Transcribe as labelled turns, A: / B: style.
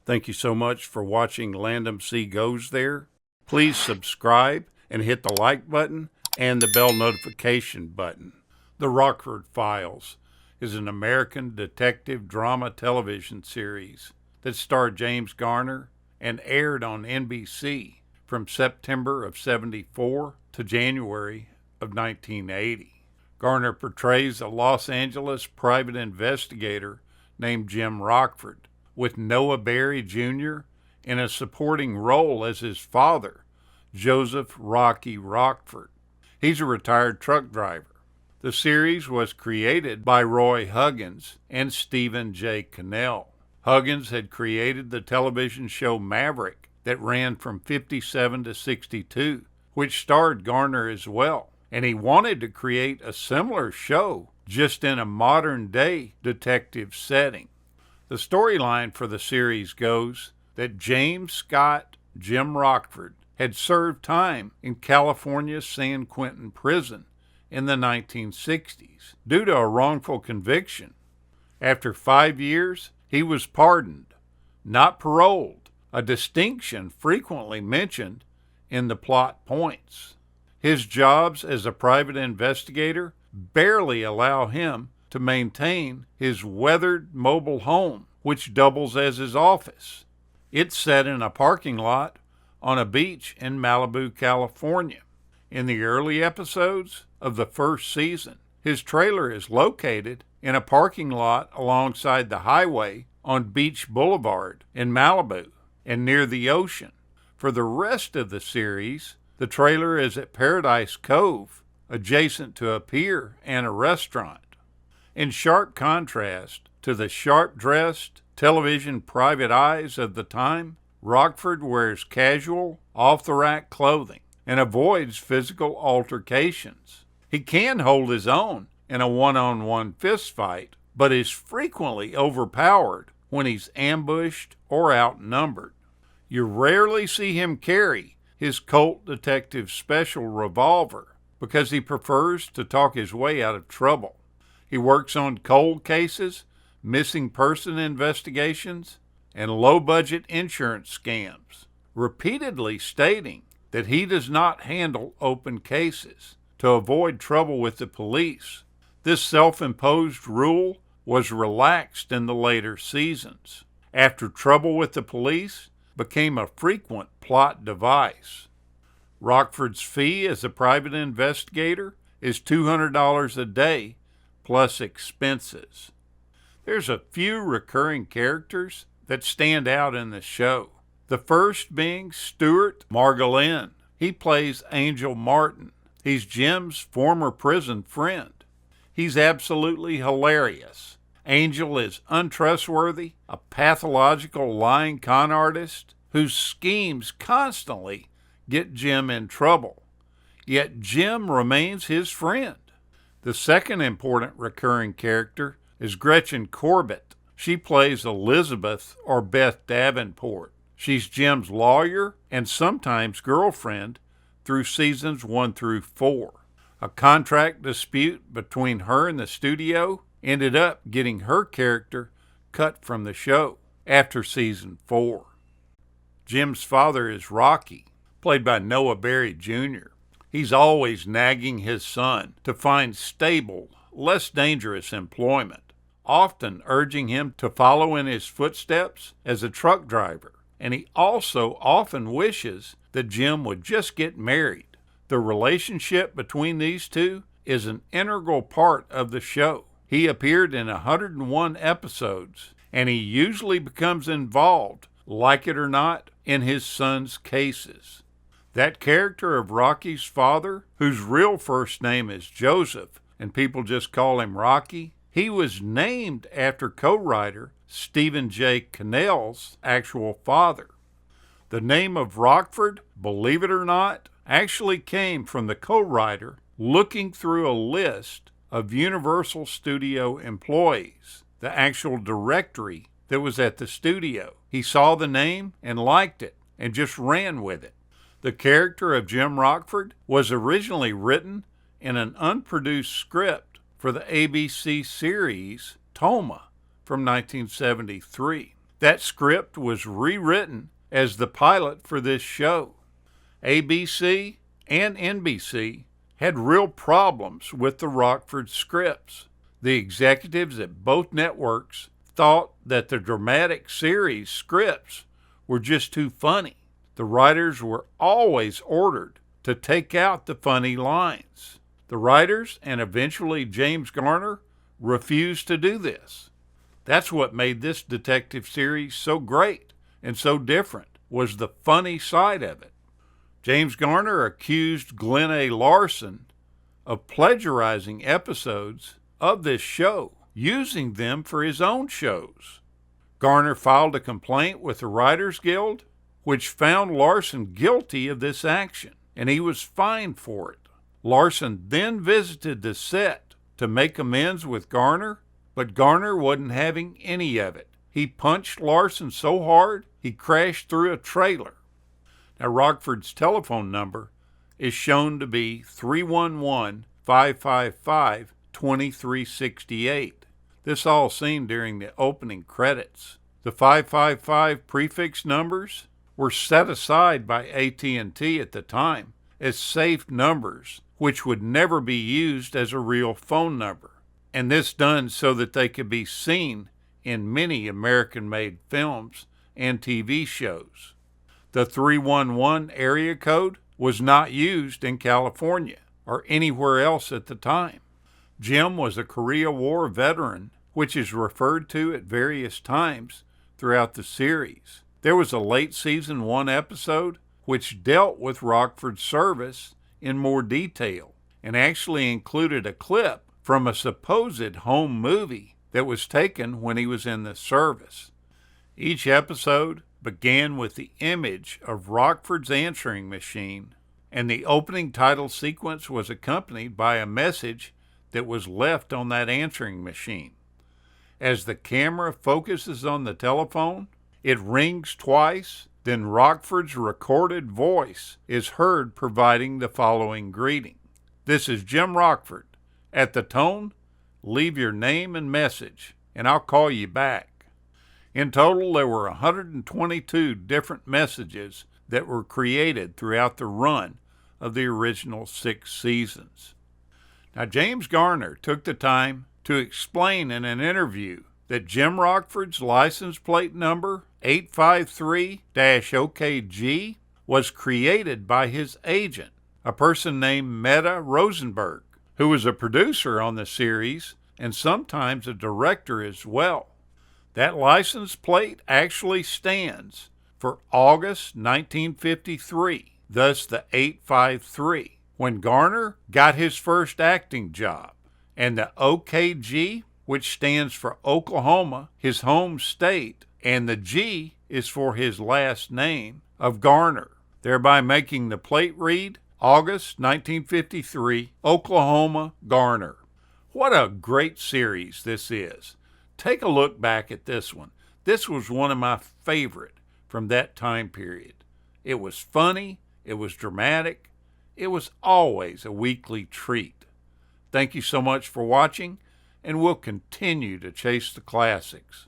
A: Thank you so much for watching Landumc Goes There. Please subscribe and hit the like button and the bell notification button. The Rockford Files is an American detective drama television series that starred James Garner and aired on NBC from September of '74 to January of 1980. Garner portrays a Los Angeles private investigator named Jim Rockford, with Noah Berry Jr. in a supporting role as his father, Joseph Rocky Rockford. He's a retired truck driver. The series was created by Roy Huggins and Stephen J. Cannell. Huggins had created the television show Maverick that ran from '57 to '62, which starred Garner as well, and he wanted to create a similar show, just in a modern-day detective setting. The storyline for the series goes that James Scott Jim Rockford had served time in California's San Quentin prison in the 1960s due to a wrongful conviction. After 5 years, he was pardoned, not paroled, a distinction frequently mentioned in the plot points. His jobs as a private investigator barely allow him to maintain his weathered mobile home, which doubles as his office. It's set in a parking lot on a beach in Malibu, California. In the early episodes of the first season, his trailer is located in a parking lot alongside the highway on Beach Boulevard in Malibu and near the ocean. For the rest of the series, the trailer is at Paradise Cove, adjacent to a pier and a restaurant. In sharp contrast to the sharp-dressed television private eyes of the time, Rockford wears casual, off-the-rack clothing and avoids physical altercations. He can hold his own in a one-on-one fist fight, but is frequently overpowered when he's ambushed or outnumbered. You rarely see him carry his Colt Detective Special revolver because he prefers to talk his way out of trouble. He works on cold cases, missing person investigations, and low-budget insurance scams, repeatedly stating that he does not handle open cases to avoid trouble with the police. This self-imposed rule was relaxed in the later seasons, after trouble with the police became a frequent plot device. Rockford's fee as a private investigator is $200 a day, plus expenses. There's a few recurring characters that stand out in the show. The first being Stuart Margolin. He plays Angel Martin. He's Jim's former prison friend. He's absolutely hilarious. Angel is untrustworthy, a pathological lying con artist whose schemes constantly get Jim in trouble. Yet Jim remains his friend. The second important recurring character is Gretchen Corbett. She plays Elizabeth or Beth Davenport. She's Jim's lawyer and sometimes girlfriend through seasons 1 through 4. A contract dispute between her and the studio ended up getting her character cut from the show after season 4. Jim's father is Rocky, played by Noah Berry Jr. He's always nagging his son to find stable, less dangerous employment, often urging him to follow in his footsteps as a truck driver. And he also often wishes that Jim would just get married. The relationship between these two is an integral part of the show. He appeared in 101 episodes, and he usually becomes involved, like it or not, in his son's cases. That character of Rocky's father, whose real first name is Joseph, and people just call him Rocky, he was named after co-writer Stephen J. Cannell's actual father. The name of Rockford, believe it or not, actually came from the co-writer looking through a list of Universal Studio employees, the actual directory that was at the studio. He saw the name and liked it and just ran with it. The character of Jim Rockford was originally written in an unproduced script for the ABC series Toma from 1973. That script was rewritten as the pilot for this show. ABC and NBC had real problems with the Rockford scripts. The executives at both networks thought that the dramatic series scripts were just too funny. The writers were always ordered to take out the funny lines. The writers, and eventually James Garner, refused to do this. That's what made this detective series so great and so different, was the funny side of it. James Garner accused Glenn A. Larson of plagiarizing episodes of this show, using them for his own shows. Garner filed a complaint with the Writers Guild, which found Larson guilty of this action, and he was fined for it. Larson then visited the set to make amends with Garner, but Garner wasn't having any of it. He punched Larson so hard, he crashed through a trailer. Now, Rockford's telephone number is shown to be 311-555-2368. This all seen during the opening credits. The 555 prefix numbers were set aside by AT&T at the time as safe numbers, which would never be used as a real phone number, and this done so that they could be seen in many American-made films and TV shows. The 311 area code was not used in California or anywhere else at the time. Jim was a Korea War veteran, which is referred to at various times throughout the series. There was a late season 1 episode which dealt with Rockford's service in more detail and actually included a clip from a supposed home movie that was taken when he was in the service. Each episode began with the image of Rockford's answering machine, and the opening title sequence was accompanied by a message that was left on that answering machine. As the camera focuses on the telephone, it rings twice, then Rockford's recorded voice is heard providing the following greeting. "This is Jim Rockford. At the tone, leave your name and message, and I'll call you back." In total, there were 122 different messages that were created throughout the run of the original 6 seasons. Now, James Garner took the time to explain in an interview that Jim Rockford's license plate number 853-OKG was created by his agent, a person named Meta Rosenberg, who was a producer on the series and sometimes a director as well. That license plate actually stands for August 1953, thus the 853, when Garner got his first acting job, and the OKG, which stands for Oklahoma, his home state, and the G is for his last name of Garner, thereby making the plate read August 1953, Oklahoma, Garner. What a great series this is. Take a look back at this one. This was one of my favorite from that time period. It was funny, it was dramatic, it was always a weekly treat. Thank you so much for watching, and we'll continue to chase the classics.